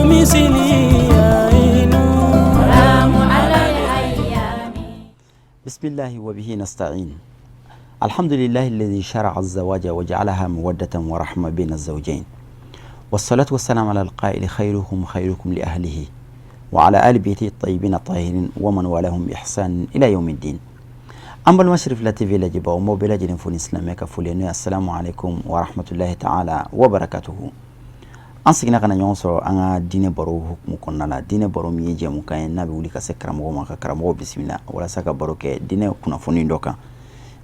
مثلي عين سلام على الأيام. بسم الله وبه نستعين. الحمد لله الذي شرع الزواج وجعلها مودة ورحمة بين الزوجين، والصلاة والسلام على القائل خيرهم خيركم لأهله وعلى آل بيته الطيبين الطاهرين ومن والاهم بإحسان إلى يوم الدين. أما المشرف لا تيفي لجبا وموبيلا جنين فون إسلامي كفولينو. السلام عليكم ورحمة الله تعالى وبركاته. أنسكنا كنا يونسو أنا دين برو حكم كنا لا دين برو ميجي مكاين نبي ولي كسر كرامو ما كرامو بسم الله ولا سك برو كدين كنا فونين دوكا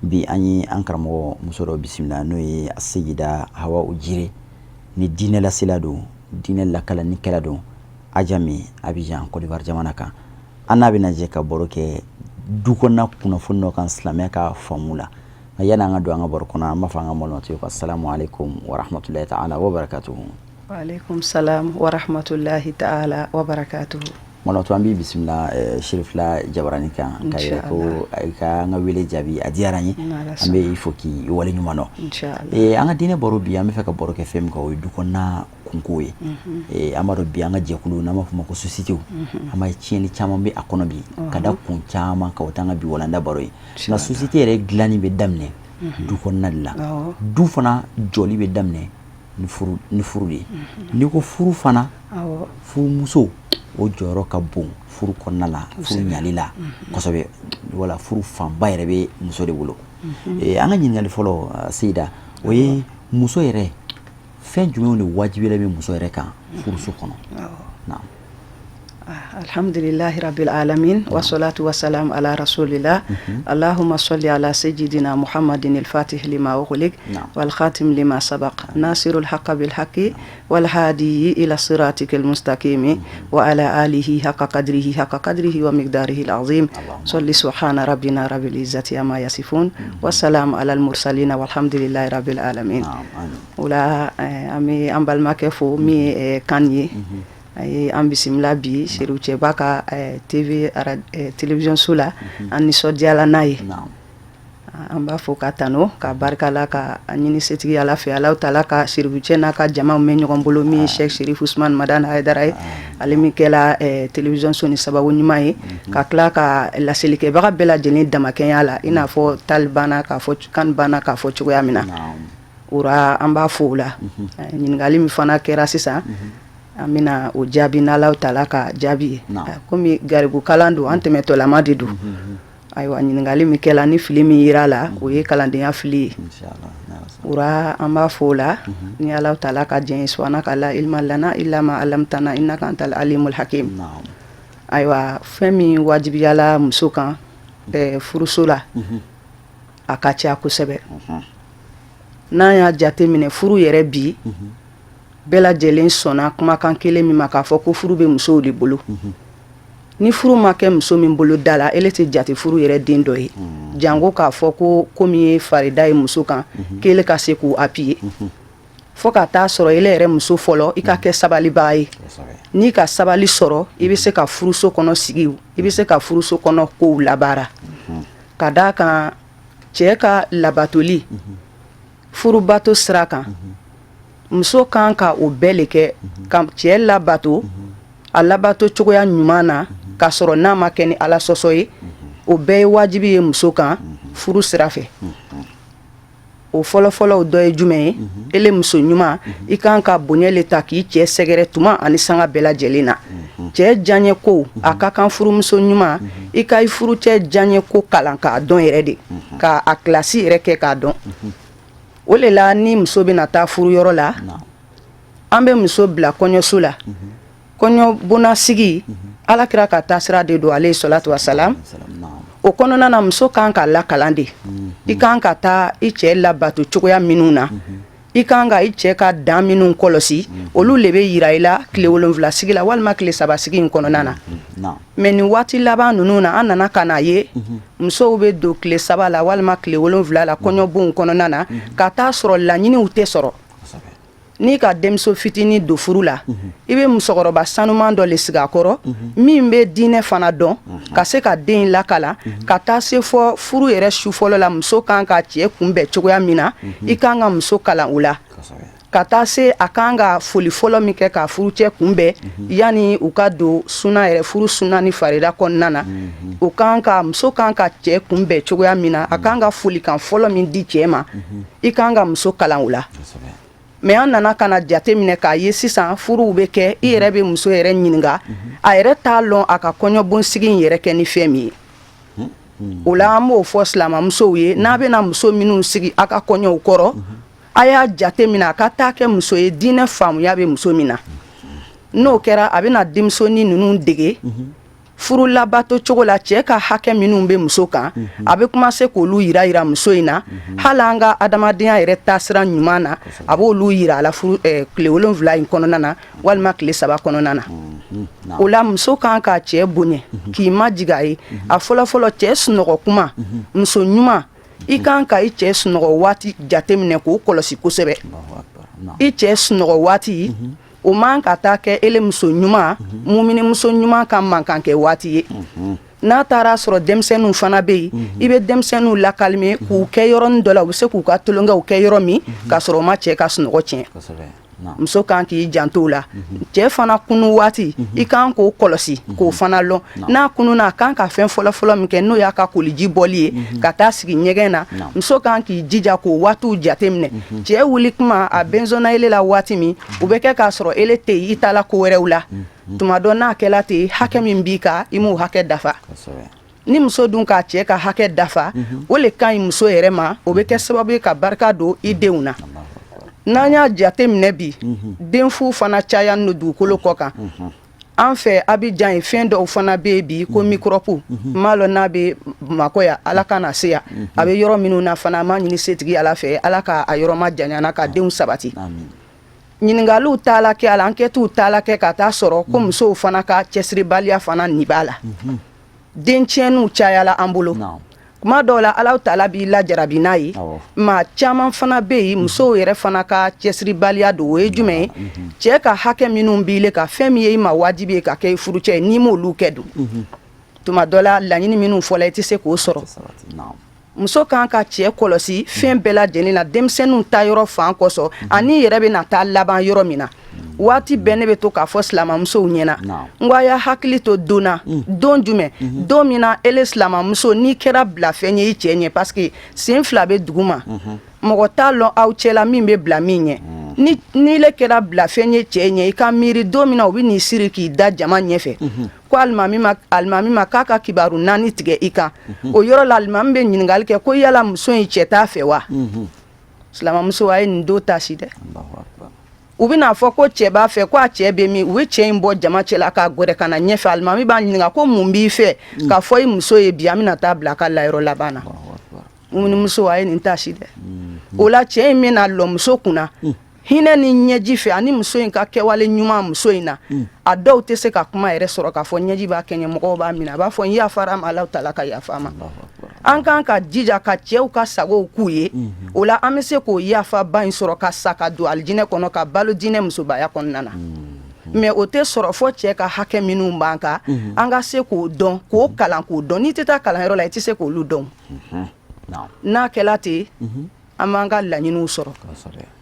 bi anyi an karamo musoro bismillah no ye asijida hawa ujire ni dine la silado dine la kala ni kala do ajami Abidjan Côte d'Ivoire jamana kan annabi na je ka boroke duko na kuna funno kan islamia ka formula yana nga do nga borkona mafanga molno to ko assalamu alaikum wa rahmatullahi ta'ala wa barakatuh. Wa alaikum salam wa rahmatullahi ta'ala wa barakatuh. Mono to ambi bismillah shirif la jabarani kan kayre ko ay ka nga wele jabi adiarani ambe ifoki wala nyumano inshallah anga dine boro biya me feka boro ke fem ko du ko na kunkoye amaro biya nga jekulu na mafuma ko society ama chieni chama be akono bi kada kun chama ka wotanga bi wala nda boro na society re glani be damne du ko nalla du fana joli be damne ni furu di ni ko furu fana fu muso o joro ka bon furu konnala furu nyalila kosobe wala furu famba yere be muso de bolo anga nyingali folo sida oye muso yere fen jume ni wajibi la be muso yere kan furu su kono na alhamdulillahi rabbil alamin wa salatu wa salam ala rasulillah allahumma salli ala sayyidina muhammadin al-fatih lima ughliq wal khatim lima sabaq nasirul haqqi bil haqqi wal hadi ila siratikal mustaqim wa ala alihi haqqa qadrihi wa miqdarihi al-azim salli subhana rabbina rabbil izzati amma yasifun wa salam ala al-mursalin walhamdulillahi rabbil alamin. Ula ami ambal makefo mi kanye ay ambisimla bi Cheikhou Chebaka TV télévision sula ani sodiala nay amba fokatano ka barkala ka anyini setigi ala fe ala taala ka Cheikhou Chena ka jama me nyogon bolo mi Cheikh Chérif Ousmane Madane Haidara alimi kela télévision soni sababu nyumai ka kla ka la selike baka bela jeni damakenya la ina fo talbana ka fo kan bana ka fo chugo yamina ura amba fola nyingali mi fana kera sisa amina o jabi na law talaka jabi komi garibu kalando anteme to la madidu aywa nyingali mikela ni filimi irala o ye kalande ya fili inshallah ura amba fola ni law talaka jen swana kala ilma lana illa ma alamtana innaka antal alimul hakim aywa femi wajibi yala musukan furusula akacha kusebe na ya jate mine furu yere bi bela jelen sona kuma kan kele mi maka fo ko furu be muso de bolo ni furu ma ke muso min bolo dala ele te jati furu yere den do yi jango ka fo ko komi farida e muso kan kele ka se ku appuyer fo ka ta soro ele yere muso folo i ka ke sabali bayi ni ka sabali soro i be se ka furu so kono sigi i be se ka furu so kono ko labara kada kan che ka labatoli furu bato sraka muso kan ka o bele ke kam cɛ labato a labato cogoya ɲuman na ka sɔrɔ n'a ma kɛ ni ala sɔsɔ ye o bɛɛ ye wajibi ye muso kan furu sira fɛ o fɔlɔfɔlɔ dɔ ye jumɛn ye ele muso ɲuman i kan ka bonya le ta k'i cɛ sɛgɛrɛ tuma ani sanga bɛɛ lajɛlen na cɛ diyaɲɛ ko a ka kan furumuso ɲuman i ka i furu cɛ diyaɲɛ ko kalan k'a dɔn yɛrɛ de ka a kilasi yɛrɛ kɛ k'a dɔn o le la ni muso bena taa furu yɔrɔ la an be muso bila kɔɲɔso la kɔɲɔ bona sigi alakira ka taasira de do alayhi salatu wasalam o kɔnɔna na muso kan ka lakalan de i kan ka taa i cɛ labato cogoya minnu na i kan ka i cɛ ka dan minnu kɔlɔsi olu le be yira i la tile 7 sigi la walima tile 3 sigi in kɔnɔna na mais ni waati laban ninnu na an nana ka na ye musow be don tile 3 la walima tile 7 la kɔɲɔbonw kɔnɔna na ka taa sɔrɔ laɲiniw tɛ sɔrɔ ni ka denmuso fitini do furu la i be musokɔrɔba sanuman dɔ le sigi a kɔrɔ min be diinɛ fana dɔn ka se ka den lakala ka taa se fɔ furu yɛrɛ su fɔlɔ la muso kan ka cɛ kunbɛn cogoya min na i kan ka muso kalan o la ka taa se a kan ka foli fɔlɔ min kɛ ka furucɛ kunbɛn yani u ka don suna yɛrɛ furu suna ni farida kɔnɔna na o kan ka muso kan ka cɛ kunbɛn cogoya min na a kan ka foli kan fɔlɔ min di cɛ ma i kan ka muso kalan o la mais an nana kana jate minɛ k'a ye sisan furuw bɛ kɛ i yɛrɛ bɛ muso yɛrɛ ɲininka a yɛrɛ t'a lɔn a ka kɔɲɔbonsigi in yɛrɛ kɛ ni fɛn min ye o la an b'o fɔ silamɛmusow ye n'a bɛna muso minnu sigi a ka kɔɲɔw kɔrɔ a y'a jate minɛ a ka taa kɛ muso ye diinɛ faamuya bɛ muso min na n'o kɛra a bɛna denmisɛnnin ninnu dege furu labato cogo la cɛ ka hakɛ minnu bɛ muso kan a bɛ commencer k'olu yira muso in na hali an ka adamadenya yɛrɛ taasira ɲuman na a b'olu yira a la tile 7 in kɔnɔna na walima tile 3 kɔnɔna na o la muso kan ka cɛ bonya k'i majigin a ye a fɔlɔfɔlɔ cɛ sunɔgɔ kuma muso ɲuman i kan ka i cɛ sunɔgɔ waati jate minɛ k'o kɔlɔsi kosɛbɛ i cɛ sunɔgɔ waati o man ka taa kɛ ele muso ɲuman mumini muso ɲuman ka man kan kɛ waati ye n'a taara sɔrɔ denmisɛnninw fana bɛ yen i bɛ denmisɛnninw lakalime k'u kɛ yɔrɔnin dɔ la u bɛ se k'u ka tulonkɛw kɛ yɔrɔ min k'a sɔrɔ o ma cɛ ka sunɔgɔ tiɲɛ muso kan k'i janto o la cɛ fana kunu waati i kan k'o kɔlɔsi k'o fana lɔn n'a kununa a kan ka fɛn fɔlɔfɔlɔ min kɛ n'o y'a ka koliji bɔli ye ka taa sigi ɲɛgɛn na muso kan k'i jija k'o waatiw jate minɛ cɛ wuli kuma a benzona ele la waati min u bɛ kɛ k'a sɔrɔ ele tɛ yen i taala ko wɛrɛw la tuma dɔ n'a kɛla ten hakɛ min b'i kan i m'o hakɛ dafa ni muso dun k'a cɛ ka hakɛ dafa o le ka ɲi muso yɛrɛ ma o bɛ kɛ sababu ye ka barika don i denw na n'an y'a jate minɛ bi denfu fana caya no dugukolo kɔ kan an fɛ Abijan ye fɛn dɔw fana bɛ yen bi ko microbe m'a lɔn n'a bɛ Bamakɔ yan ala ka na se yan a bɛ yɔrɔ minnu na fana an b'a ɲini setigi ala fɛ ala ka a yɔrɔ ma janyana ka denw sabati ɲininkaliw taala kɛ a la enquêtew taala kɛ ka taa sɔrɔ ko musow fana ka cɛsiribaliya fana nin b'a la dencɛnniw cayala an bolo kuma dɔw la Alahu Taala b'i lajarabi n'a ye maa caman fana bɛ yen musow yɛrɛ fana ka cɛsiribaliya don o ye jumɛn ye cɛ ka hakɛ minnu b'i le ka fɛn min ye i ma wajibi ye ka kɛ i furucɛ ye n'i m'olu kɛ dun tuma dɔ la laɲini minnu fɔla i tɛ se k'o sɔrɔ muso kan ka cɛ kɔlɔsi fɛn bɛɛ lajɛlen na denmisɛnninw ta yɔrɔ fan kɔsɔn ani yɛrɛ bɛ na taa laban yɔrɔ min na waati bɛɛ ne bɛ to k'a fɔ silamɛmusow ɲɛna n ko a y'a hakili to don na don jumɛn don min na ele silamɛmuso n'i kɛra bila fɛn ye i cɛ ɲɛ parce que sen fila bɛ dugu ma mɔgɔ t'a lɔn aw cɛla min bɛ bila min ɲɛ ni le kɛra bila fɛn ye cɛ ɲɛ i ka miiri don min na u bɛ n'i siri k'i da jama ɲɛfɛ ko alimami ma k'a ka kibaru 4 tigɛ i kan o yɔrɔ la alimami bɛ ɲininkali kɛ ko yala muso in cɛ t'a fɛ wa silamɛmuso a ye nin don tasi dɛ u bɛna fɔ ko cɛ b'a fɛ ko a cɛ bɛ min u bɛ cɛ in bɔ jama cɛla k'a gɛrɛ ka na ɲɛfɛ alimami b'a ɲininka ko mun b'i fɛ k'a fɔ i muso ye bi an bɛna taa bila a ka layɔrɔ laban na muso a ye nin tasi dɛ o la cɛ in bɛna lɔ muso kunna hinɛ ni ɲɛji fɛ ani muso in ka kɛwale ɲuman muso in na a dɔw tɛ se ka kuma yɛrɛ sɔrɔ k'a fɔ ɲɛji b'a kɛɲɛ mɔgɔw b'a minɛ a b'a fɔ n yafara ma Alahu Taala ka yafa ma an kan ka jija ka cɛw ka sagow k'u ye o la an bɛ se k'o yafaba in sɔrɔ ka sa ka don alijinɛ kɔnɔ ka balo diinɛ musobaya kɔnɔna na mais o tɛ sɔrɔ fɔ cɛ ka hakɛ minnu b'an kan an ka se k'o dɔn k'o kalan k'o dɔn n'i tɛ taa kalanyɔrɔ la i tɛ se k'olu dɔn n'a kɛla ten an b'an ka laɲiniw sɔrɔ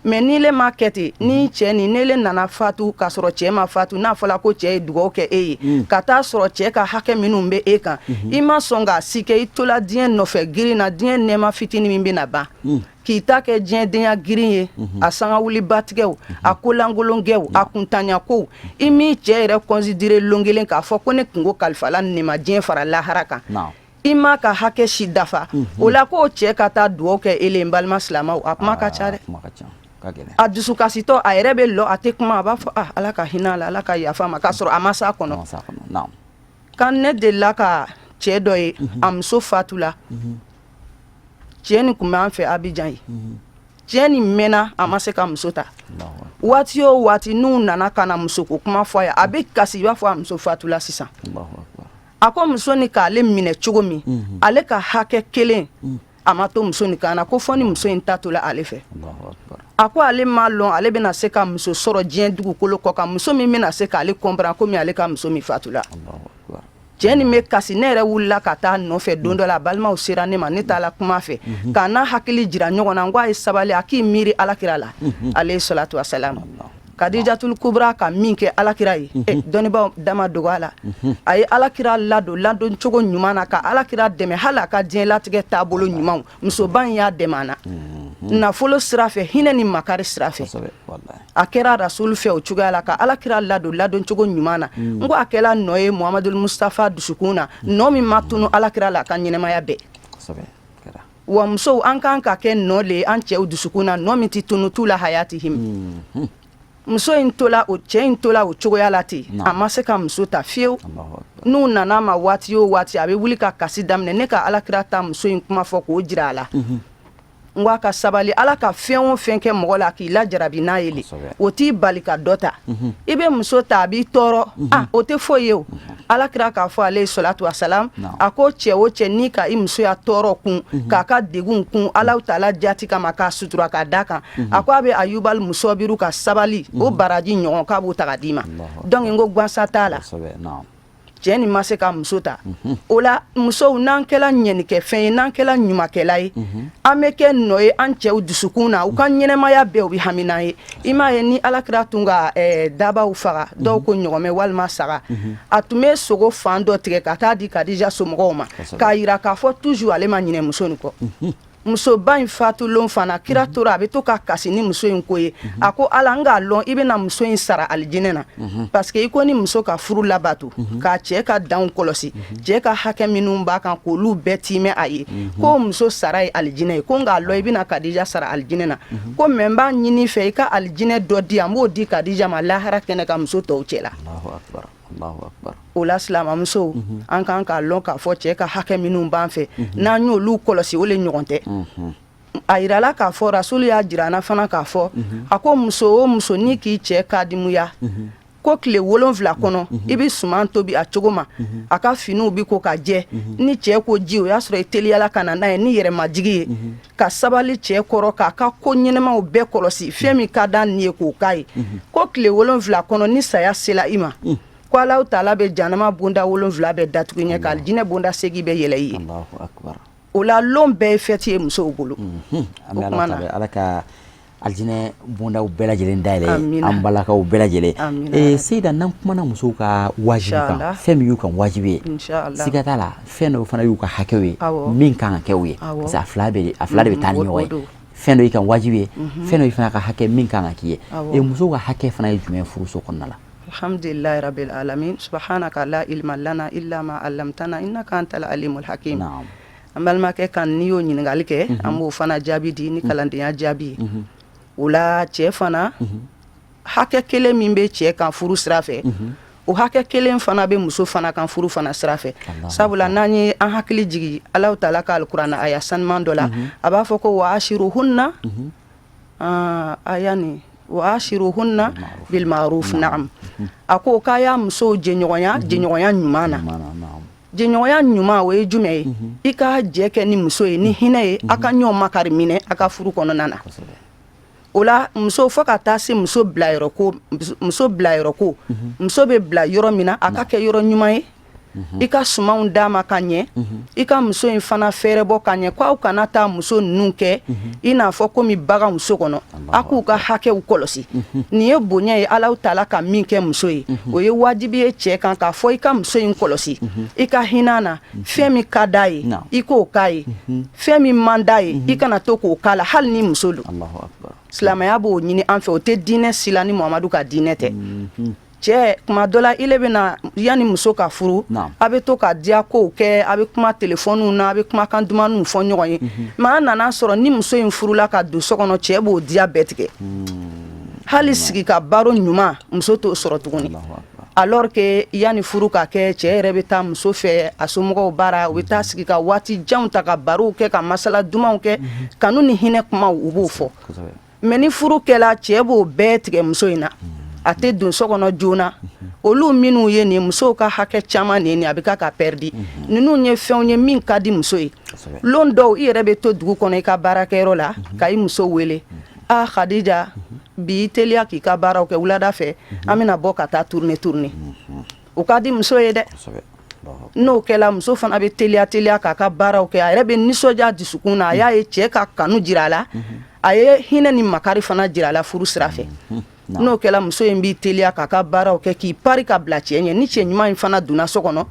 mais ni le ma kɛ ten ni cɛ ni ne le nana fatu k'a sɔrɔ cɛ ma fatu n'a fɔla ko cɛ ye dugawu kɛ e ye ka taa sɔrɔ cɛ ka hakɛ minnu bɛ e kan i ma sɔn k'a si kɛ i tola diɲɛ nɔfɛ girin na diɲɛ nɛɛma fitinin min bɛ na ban k'i ta kɛ diɲɛ denya girin ye a sangawulibatigɛw a kolangolonkɛw a kuntanɲakow i m'i cɛ yɛrɛ considérer lon kelen k'a fɔ ko ne kungo kalifala nin ma diɲɛ fara lahara kan i ma ka hakɛ si dafa o la k'o cɛ ka taa dugawu kɛ ele n balima silamɛw a kuma ka ca dɛ a dusukasitɔ a yɛrɛ bɛ lɔ a tɛ kuma a b'a fɔ ala ka hinɛ a la ala ka yafa ma k'a sɔrɔ a ma s'a kɔnɔ kan ne delila ka cɛ dɔ ye a muso fatula cɛ nin kun b'an fɛ Abijan ye cɛ nin mɛnna a ma se ka muso ta waati o waati n'u nana ka na muso ko kuma fɔ a ye a bɛ kasi i b'a fɔ a muso fatula sisan a ko muso ni k'ale minɛ cogo min ale ka hakɛ kelen a ma to muso ni kan na ko fɔ ni muso in ta tola ale fɛ a ko ale m'a lɔn ale bɛna se ka muso sɔrɔ diɲɛ dugukolo kɔ kan muso min bɛna se k'ale comprendre komi ale ka muso min fatula cɛ nin bɛ kasi ne yɛrɛ wulila ka taa nɔfɛ don dɔ la balimaw sera ne ma ne taala kuma fɛ k'a n'a hakili jira ɲɔgɔn na n ko a ye sabali a k'i miiri alakira la alayhi salatu wasalam Kadijatul Kubra ka min kɛ alakira ye dɔnnibaaw dama dogo a la a ye alakira ladon cogo ɲuman na ka alakira dɛmɛ hali a ka diɲɛ latigɛ taabolo ɲumanw musoba in y'a dɛmɛ a na nafolo sira fɛ hinɛ ni makari sira fɛ a kɛra rasulu fɛ o cogoya la ka alakira ladon cogo ɲuman na n ko a kɛla nɔ ye Muhamadul Mustafa dusukun na nɔ min ma tunu alakira la a ka ɲɛnɛmaya bɛɛ wa musow an kan ka kɛ nɔ le an cɛw dusukun na nɔ min tɛ tunu t'u la hayatihim muso in tola o cɛ in tola o cogoya la ten a ma se ka muso ta fiyewu n'u nana ma waati o waati a bɛ wuli ka kasi daminɛ ne ka alakira ta muso in kuma fɔ k'o jira a la n ko a ka sabali ala ka fɛn o fɛn kɛ mɔgɔ la k'i lajarabi n'a ye le o t'i bali ka dɔ ta i bɛ muso ta a b'i tɔɔrɔ o tɛ foyi ye o alakira k'a fɔ alayhi salatu wasalam a ko cɛ o cɛ ni ka i musoya tɔɔrɔ kun k'a ka degun kun Alahu taala jati kama k'a sutura k'a da kan a ko a bɛ ayubal musabiru ka sabali o baraji ɲɔgɔn k'a b'o ta ka d'i ma donc n ko gansa t'a la cɛ ni ma se ka muso ta o la musow n'an kɛla ɲɛnikɛfɛn ye n'an kɛla ɲumankɛla ye an bɛ kɛ nɔ ye an cɛw dusukun na u ka ɲɛnɛmaya bɛɛ u bɛ hami n'an ye i m'a ye ni alakira tun ka dabaw faga dɔw ko ɲɔgɔmɛ walima saga a tun bɛ sogo fan dɔ tigɛ ka taa di Kadija somɔgɔw ma k'a yira k'a fɔ toujours ale ma ɲinɛ muso nin kɔ musoba in fatulon fana kira tora a bɛ to ka kasi ni muso in ko ye a ko ala n k'a lɔn i bɛna muso in sara alijinɛ na parce que i ko ni muso ka furu labato k'a cɛ ka danw kɔlɔsi cɛ ka hakɛ minnu b'a kan k'olu bɛɛ timɛ a ye ko muso sara ye alijinɛ ye ko n k'a lɔn i bɛna Kadija sara alijinɛ na ko mɛ n b'a ɲini fɛ i ka alijinɛ dɔ di yan n b'o di Kadija ma lahara kɛnɛ ka muso tɔw cɛ la o la silamamusow an kan k'a lɔn k'a fɔ cɛ ka hakɛ minnu b'an fɛ n'an y'olu kɔlɔsi o le ɲɔgɔn tɛ a yirala k'a fɔ rasulu y'a jira an na fana k'a fɔ a ko muso o muso ni k'i cɛ kadimuya ko tile 7 kɔnɔ i bɛ suman tobi a cogo ma a ka finiw bi ko ka jɛ ni cɛ ko ji o y'a sɔrɔ i teliyala ka na n'a ye ni yɛrɛmajigi ye ka sabali cɛ kɔrɔ k'a ka ko ɲɛnɛmaw bɛɛ kɔlɔsi fɛn min ka d'an ni ye k'o k'a ye ko tile 7 kɔnɔ ni saya sela i ma ko Alahu taala bɛ jahanama bonda 7 bɛɛ datugu ɲɛ ka alijinɛ bonda 8 bɛɛ yɛlɛ i ye o la lon bɛɛ ye fɛti ye musow bolo an bɛ ala ka alijinɛ bondaw bɛɛ lajɛlen dayɛlɛ an balakaw bɛɛ lajɛlen Seyida n'an kumana musow ka wajibi kan fɛn min y'u kan wajibi ye siga t'a la fɛn dɔw fana y'u ka hakɛw ye min kan ka kɛ o ye parce que a fila de bɛ taa ni ɲɔgɔn ye fɛn dɔ y'i kan wajibi ye fɛn dɔ fana ka hakɛ min kan ka k'i ye musow ka hakɛ fana ye jumɛn furuso kɔnɔna la alhamdulillahi rabbil alamin subhanaka la ilma lana illa ma allamtana innaka antal alimul hakim an balimakɛ kan n'i y'o ɲininkali kɛ an b'o fana jaabi di ni kalandenya jaabi ye o la cɛ fana hakɛ kelen min bɛ cɛ kan furu sira fɛ o hakɛ kelen fana bɛ muso fana kan furu fana sira fɛ sabula n'an ye an hakili jigi Alahu taala ka alikuranɛ aya sanuman dɔ la a b'a fɔ ko wa ashiruhunna aya nin wa ashiruhunna bil ma'ruf na'am a ko k'a y'a musow jɛɲɔgɔnya ɲuman na jɛɲɔgɔnya ɲuman o ye jumɛn ye i ka jɛ kɛ ni muso ye ni hinɛ ye a ka ɲɔgɔn makari minɛ a ka furu kɔnɔna na o la muso fo ka taa se muso bila yɔrɔ ko muso bɛ bila yɔrɔ min na a ka kɛ yɔrɔ ɲuman ye i ka sumanw d'a ma ka ɲɛ i ka muso in fana fɛrɛ bɔ ka ɲɛ ko aw kana taa muso ninnu kɛ i n'a fɔ komi baganw so kɔnɔ a k'u ka hakɛw kɔlɔsi nin ye bonya ye Alahu taala ka min kɛ muso ye o ye wajibi ye cɛ kan k'a fɔ i ka muso in kɔlɔsi i ka hinɛ na fɛn min ka d'a ye i k'o k'a ye fɛn min man d'a ye i kana to k'o k'a la hali ni muso don silamɛya b'o ɲini an fɛ o tɛ diinɛ sila ni Muhamadu ka diinɛ tɛ cɛ kuma dɔ la ile bɛna yanni muso ka furu a bɛ to ka diya kow kɛ a bɛ kuma telefɔniw na a bɛ kumakan dumaniw fɔ ɲɔgɔn ye mais an nana sɔrɔ ni muso in furula ka don so kɔnɔ cɛ b'o diya bɛɛ tigɛ hali sigi ka baro ɲuman muso t'o sɔrɔ tuguni alors que yanni furu ka kɛ cɛ yɛrɛ bɛ taa muso fɛ a somɔgɔw baara u bɛ taa sigi ka waati janw ta ka barow kɛ ka masala dumanw kɛ kanu ni hinɛ kumaw u b'o fɔ mais ni furu kɛla cɛ b'o bɛɛ tigɛ muso in na a tɛ don so kɔnɔ joona olu minnu ye nin musow ka hakɛ caman nin a bɛ ka pɛrdi ninnu ye fɛnw ye min ka di muso ye lon dɔw i yɛrɛ bɛ to dugu kɔnɔ i ka baarakɛyɔrɔ la ka i muso wele Khadija bi teliya k'i ka baaraw kɛ wulada fɛ an bɛna bɔ ka taa tourner o ka di muso ye dɛ n'o kɛla muso fana bɛ teliya k'a ka baaraw kɛ a yɛrɛ bɛ nisɔndiya dusukun na a y'a ye cɛ ka kanu jira a la a ye hinɛ ni makari fana jira a la furu sira fɛ n'o kɛla muso in b'i teliya k'a ka baaraw kɛ k'i pari ka bila cɛ ɲɛ ni cɛ ɲuman in fana donna so kɔnɔ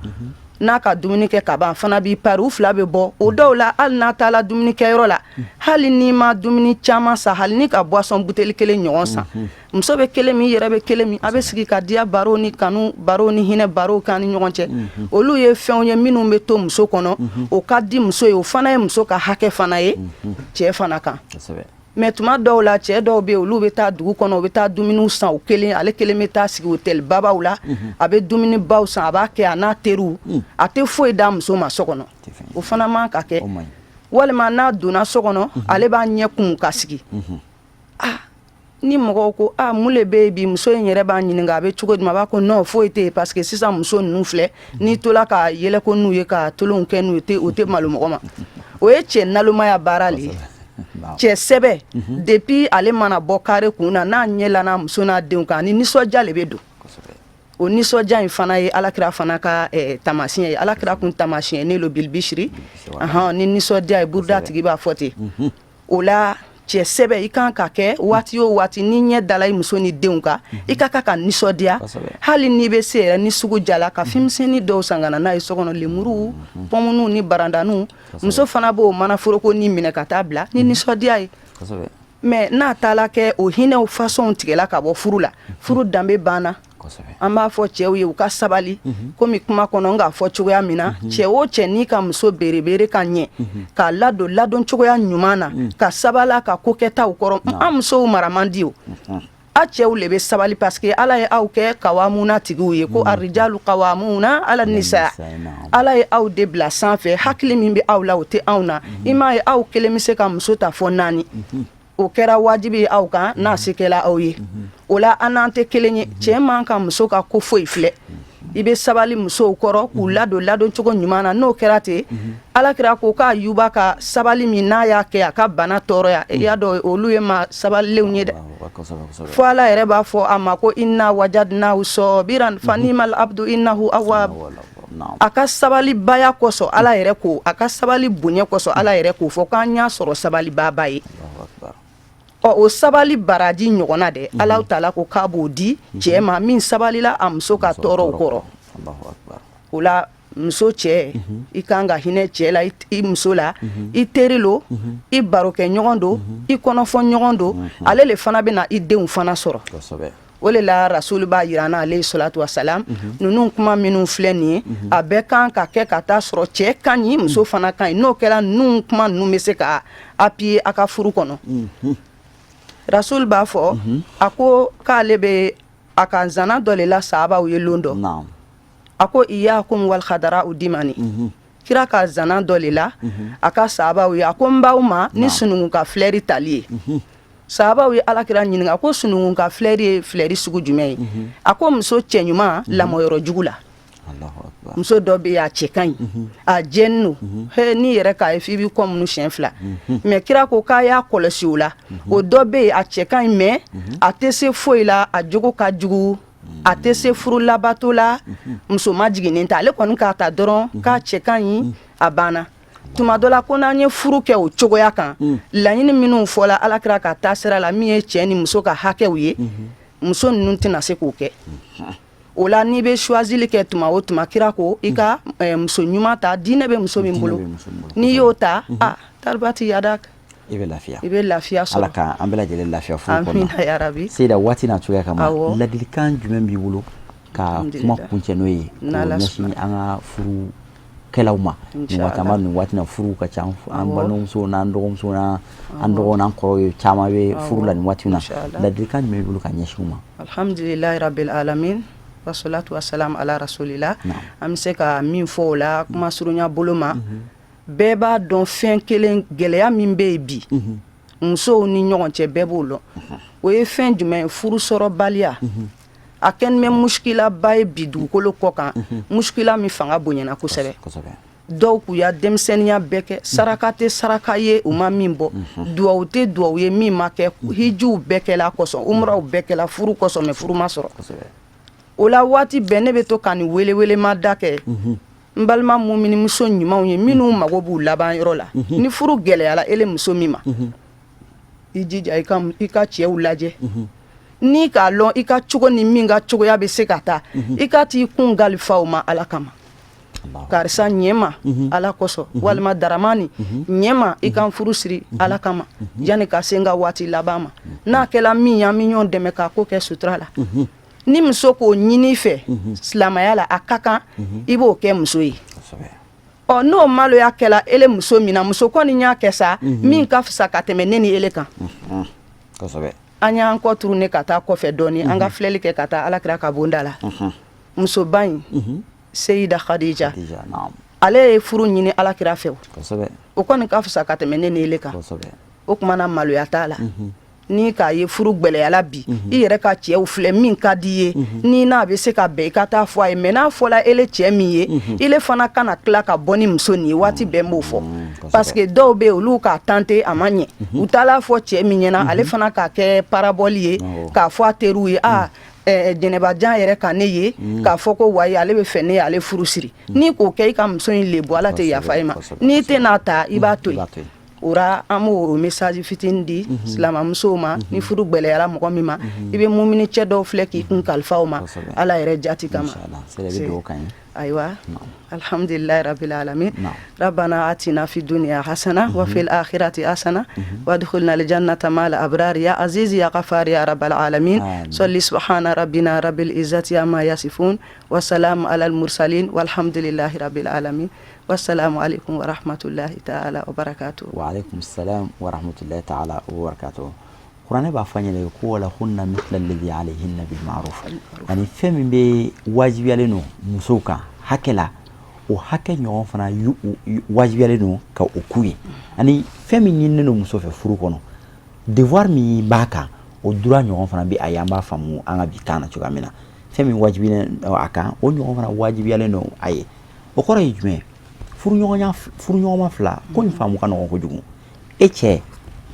n'a ka dumuni kɛ ka ban fana b'i pari u fila bɛ bɔ o dɔw la hali n'a taala dumuni kɛyɔrɔ la hali n'i ma dumuni caman san hali ni ka boisson buteli kelen ɲɔgɔn san muso bɛ kelen min i yɛrɛ bɛ kelen min a bɛ sigi ka diya baro ni kanu baro ni hinɛ baro kan ni ɲɔgɔn cɛ olu ye fɛnw ye minnu bɛ to muso kɔnɔ o ka di muso ye o fana ye muso ka hakɛ fana ye cɛ fana kan mais tuma dɔw la cɛ dɔw bɛ olu bɛ taa dugu kɔnɔ u bɛ taa dumuni san u kelen ale kelen bɛ taa sigi hôtel babaw la a bɛ dumuni baw san a b'a kɛ a n'a teriw a tɛ foyi d'a muso ma so kɔnɔ o fana man ka kɛ walima n'a donna so kɔnɔ ale b'a ɲɛ kun ka sigi ni mɔgɔw ko mun le bɛ yen bi muso in yɛrɛ b'a ɲininka a bɛ cogo di a b'a ko non foyi tɛ yen parce que sisan muso ninnu filɛ n'i tola ka yɛlɛ ko n'u ye ka tolonw kɛ n'u ye o tɛ malo mɔgɔ ma o ye cɛ nalomaya baara le ye cɛ sɛbɛ depuis ale mana bɔ kare kun na n'a ɲɛla n'a muso n'a denw kan ni nisɔndiya le bɛ don o nisɔndiya in fana ye alakira fana ka tamasiyɛn ye alakira kun tamasiyɛn ne lo bilbishiri ni nisɔndiya ye buruda tigi b'a fɔ ten o la cɛ sɛbɛ i kan ka kɛ waati o waati ni ɲɛ dala i muso ni denw kan i ka ka nisɔndiya hali n'i bɛ se yɛrɛ ni sugu jala ka fɛnmisɛnnin dɔw san ka na n'a ye so kɔnɔ lemuru pɔmunu ni barandaniw muso fana b'o manaforoko ni minɛ ka taa bila ni nisɔndiya ye mais n'a taala kɛ o hinɛw façon tigɛla ka bɔ furu la furu danbe banna an b'a fɔ cɛw ye u ka sabali komi kuma kɔnɔ n k'a fɔ cogoya min na cɛ o cɛ n'i ka muso berebere ka ɲɛ k'a ladon cogoya ɲuman na ka sabala ka ko kɛtaw kɔrɔ an musow mara man di o a cɛw le bɛ sabali parce que ala ye aw kɛ kawamuna tigiw ye ko arijalu kawamuna ala nisa ala ye aw de bila sanfɛ hakili min bɛ aw la o tɛ anw na i m'a ye aw kelen bɛ se ka muso ta fɔ 4 o kɛra wajibi ye aw kan n'a se kɛla aw ye o la an n'an tɛ kelen ye cɛ man ka muso ka ko foyi filɛ i bɛ sabali musow kɔrɔ k'u ladon cogo ɲuman na n'o kɛra ten alakira ko k'a yuba ka sabali min n'a y'a kɛ a ka bana tɔɔrɔya i y'a dɔn olu ye ma sabalilenw ye dɛ fo ala yɛrɛ b'a fɔ a ma ko inna wajadnahu sabiran fa ni'mal abdu innahu awwab a ka sabali baya kosɔn ala yɛrɛ ko a ka sabali bonya kosɔn ala yɛrɛ ko fɔ k'an y'a sɔrɔ sabali baba ye o sabali baraji ɲɔgɔnna dɛ ala taala ko k'a b'o di cɛ ma min sabalila a muso ka tɔɔrɔw kɔrɔ o la muso cɛ i kan ka hinɛ cɛ la i muso la i teri lo i barokɛ ɲɔgɔn don i kɔnɔfɔ ɲɔgɔn don ale le fana bɛna i denw fana sɔrɔ o le la rasulu b'a yira an na alayhi salatu wasalam ninnu kuma minnu filɛ nin ye a bɛɛ kan ka kɛ ka taa sɔrɔ cɛ ka ɲi muso fana ka ɲi n'o kɛra ninnu kuma ninnu bɛ se ka appuyer a ka furu kɔnɔ rasul b'a fɔ a ko k'ale bɛ a ka zana dɔ le la sahabaw ye lon dɔ a ko iyakum wal khadara u dimani kira ka zana dɔ le la a ka sahabaw ye a ko n b'aw ma ni sunugun ka filɛri tali ye sahabaw ye alakira ɲininka ko sunugun ka filɛri ye filɛri sugu jumɛn ye a ko muso cɛ ɲuman lamɔyɔrɔ jugu la muso dɔ bɛ yen a cɛ ka ɲi a jɛni no n'i yɛrɛ k'a ye f'i b'i kɔ minnu siɲɛ 2 mais kira ko k'a y'a kɔlɔsi o la o dɔ bɛ yen a cɛ ka ɲi mais a tɛ se foyi la a jogo ka jugu a tɛ se furu labato la muso ma jiginnen tɛ ale kɔni k'a ta dɔrɔn k'a cɛ ka ɲi a banna tuma dɔ la ko n'an ye furu kɛ o cogoya kan laɲini minnu fɔla alakira ka taa sira la min ye cɛ ni muso ka hakɛw ye muso ninnu tɛna se k'o kɛ o la n'i bɛ choisili kɛ tuma o tuma kira ko i ka muso ɲuman ta diinɛ bɛ muso min bolo n'i y'o ta taribati yadak i bɛ lafiya sɔrɔ ala ka an bɛɛ lajɛlen lafiya furu kɔnɔ amina yarabi Seyida waati n'a cogoya kama ladilikan jumɛn b'i bolo ka kuma kuncɛ n'o ye k'o ɲɛsin an ka furu kɛlaw ma nin waati na furu ka ca an balimamuso n'an dɔgɔmuso n'an dɔgɔ n'an kɔrɔ ye caman bɛ furu la nin waati na ladilikan jumɛn b'i bolo ka ɲɛsin u ma alhamdulilahi rabbil alamin wasalatu wasalam ala rasulillah an bɛ se ka min fɔ o la kuma surunya bolo ma bɛɛ b'a dɔn fɛn kelen gɛlɛya min bɛ yen bi musow ni ɲɔgɔn cɛ bɛɛ b'o dɔn o ye fɛn jumɛn ye furu sɔrɔbaliya a kɛlen bɛ muskilaba ye bi dugukolo kɔ kan muskila min fanga bonyana kosɛbɛ dɔw k'u ya denmisɛnniya bɛɛ kɛ saraka tɛ saraka ye u ma min bɔ duwawu tɛ duwawu ye min ma kɛ hijiw bɛɛ kɛla kɔsɔn umraw bɛɛ kɛla furu kɔsɔn mɛ furu ma sɔrɔ o la waati bɛɛ ne bɛ to ka nin welewelema da kɛ n balima mumini muso ɲumanw ye minnu mago b'u laban yɔrɔ la ni furu gɛlɛyala ele muso min ma i jija i ka cɛw lajɛ ni k'a lɔn i ka cogo ni min ka cogoya bɛ se ka taa i ka t'i kun galifaw ma Ala kama karisa ɲɛma Ala kosɔn walima daramani ɲɛma i ka furu siri Ala kama yanni ka se n ka waati laban ma n'a kɛla min ye an bɛ ɲɔgɔn dɛmɛ k'a ko kɛ sutura la ni muso k'o ɲini fɛ silamɛya la a ka kan i b'o kɛ muso ye n'o maloya kɛla ele muso min na muso kɔni y'a kɛ sa min ka fisa ka tɛmɛ ne ni ele kan an y'an kɔ turu ne ka taa kɔfɛ dɔɔni an ka filɛli kɛ ka taa Alakira ka bonda la musoba in Seyida Khadija ale ye furu ɲini Alakira fɛ o kɔni ka fisa ka tɛmɛ ne ni ele kan o kumana maloya t'a la ni k'a ye furu gwɛlɛyala bi i yɛrɛ ka cɛw filɛ min ka di ye ni n'a bɛ se ka bɛn i ka taa fɔ a ye mais n'a fɔla ele cɛ min ye ile fana kana tila ka bɔ ni muso nin ye waati bɛɛ n b'o fɔ parce que dɔw bɛ olu k'a tante a ma ɲɛ u taala fɔ cɛ min ɲɛna ale fana k'a kɛ parabɔli ye k'a fɔ a teriw ye jɛnɛbajan yɛrɛ ka ne ye k'a fɔ ko wayi ale bɛ fɛ ne ye ale furu siri ni k'o kɛ i ka muso in lebu Ala tɛ yafa i ma n'i tɛ n'a ta i b'a to yen ora an b'o message fitinin di silamamusow ma ni furu gwɛlɛyara mɔgɔ min ma i bɛ mumini cɛ dɔw filɛ k'i kun kalifaw ma Ala yɛrɛ jati kama aywa alhamdulillahi rabbil alamin rabbana atina fid dunya hasana wa fil akhirati hasana wadkhulna al jannata ma'al abrar ya aziz ya ghafar ya rabbal alamin salli subhana rabbina rabbil izzati amma yasifun wa salamun alal mursalin walhamdulillahi rabbil alamin wassalamu alaikum wa rahmatullahi ta'ala wa barakatuh wa alaikum assalam wa rahmatullahi ta'ala wa barakatuh Qur'an b'a fɔ ɲɛna ko wala hunna mithla alladhi alayhinna bil ma'ruf ani fɛn min bɛ wajibiyalen no musow kan hakɛ la o hakɛ ɲɔgɔn fana wajibiyalen no ka o k'u ye ani fɛn min ɲininen no muso fɛ furu kɔnɔ devoir min b'a kan o droit ɲɔgɔn fana bɛ a ye an b'a faamu an ka bi kan na cogoya min na fɛn min wajibiyalen a kan o ɲɔgɔn fana wajibiyalen no a ye o kɔrɔ ye jumɛn furu ɲɔgɔnma fila ko nin faamu ka nɔgɔn kojugu e cɛ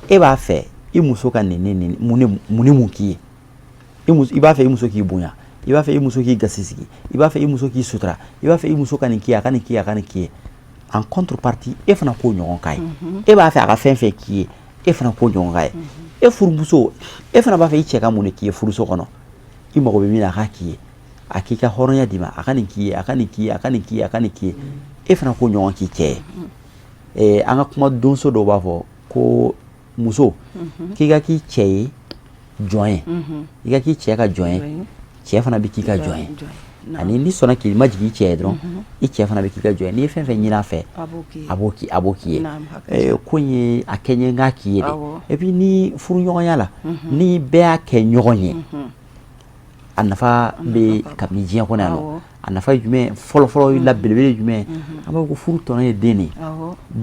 e b'a fɛ i muso ka nin mun k'i ye i b'a fɛ i muso k'i bonya i b'a fɛ i muso k'i gasi sigi i b'a fɛ i muso k'i sutura i b'a fɛ i muso ka nin k'i ye a ka nin k'i ye a ka nin k'i ye en contrepartie e fana k'o ɲɔgɔn k'a ye e b'a fɛ a ka fɛn fɛn k'i ye e fana k'o ɲɔgɔn k'a ye e furumuso e fana b'a fɛ i cɛ ka mun de k'i ye furuso kɔnɔ i mago bɛ min na a ka k'i ye a k'i ka hɔrɔnya d'i ma a ka nin k'i ye a ka nin k'i ye a ka nin k'i ye a ka nin k'i ye e fana k'o ɲɔgɔn k'i cɛ ye an ka kuma donso dɔw b'a fɔ ko muso k'i ka k'i cɛ ye jɔn ye i ka k'i cɛ ka jɔn ye cɛ fana bɛ k'i ka jɔn ye ani ni sɔnna k'i ma jigin i cɛ ye dɔrɔn i cɛ fana bɛ k'i ka jɔn ye n'i ye fɛn fɛn ɲini a fɛ a b'o k'i ye ko in ye a kɛ ɲɛ n k'a k'i ye de et puis ni furuɲɔgɔnya la ni bɛɛ y'a kɛ ɲɔgɔn ye a nafa bɛ kabini diɲɛ kɔnɔ yan nɔ a nafa ye jumɛn fɔlɔfɔlɔ la belebele ye jumɛn an b'a fɔ ko furu tɔnɔ ye den de ye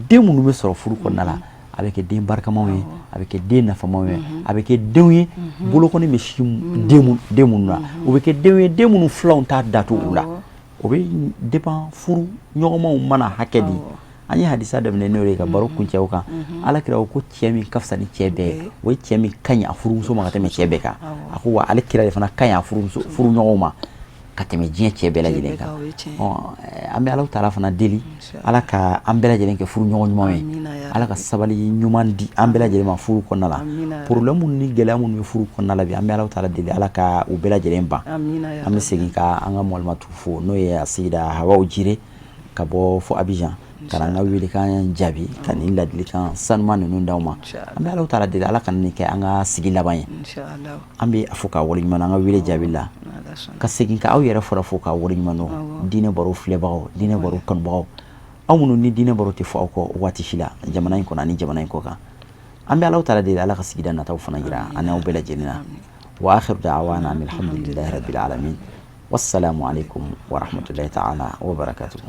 den minnu bɛ sɔrɔ furu kɔnɔna la a bɛ kɛ den barikamaw ye a bɛ kɛ den nafamaw ye a bɛ kɛ denw ye bolokɔni bɛ si den minnu na o bɛ kɛ denw ye den minnu filanw t'a datu u la o bɛ dépend furu ɲɔgɔnmaw mana hakɛ di an ye hadisa daminɛ n'o ye ka baro kuncɛ o kan Alakira ko cɛ min ka fisa ni cɛ bɛɛ o ye cɛ min ka ɲi a furumuso ma ka tɛmɛ cɛ bɛɛ kan a ko wa ale kira de fana ka ɲi a furuɲɔgɔnw ma ka tɛmɛ diɲɛ cɛ bɛɛ lajɛlen kan an bɛ Alahu Taala fana deli Ala ka an bɛɛ lajɛlen kɛ furuɲɔgɔn ɲumanw ye Ala ka sabali ɲuman di an bɛɛ lajɛlen ma furu kɔnɔna la problème ni gɛlɛya minnu bɛ furu kɔnɔna la bi an bɛ Alahu Taala deli Ala ka u bɛɛ lajɛlen ban an bɛ segin ka an ka mɔlimatu fo n'o ye Seyida Hawawu Jire ka bɔ fo Abidjan ka na an ka welekan jaabi ka nin ladilikan sanuman ninnu d'aw ma an bɛ Alahu Taala deli Ala ka nin kɛ an ka sigi laban ye an bɛ a fɔ k'a waleɲuman an ka wele jaabi la ka segin ka aw yɛrɛ fɔra fo k'a waleɲuman dɔn diinɛ baro filɛbagaw diinɛ baro kanubagaw aw minnu ni diinɛ baro tɛ fɔ aw kɔ waati si la jamana in kɔnɔ ani jamana in kɔ kan an bɛ Alahu Taala deli Ala ka sigida nataw fana jira an n'aw bɛɛ lajɛlen na wa akhiru da'wana alhamdulillahi rabbil alamin wassalamu alaikum wa rahmatullahi ta'ala wa barakatuh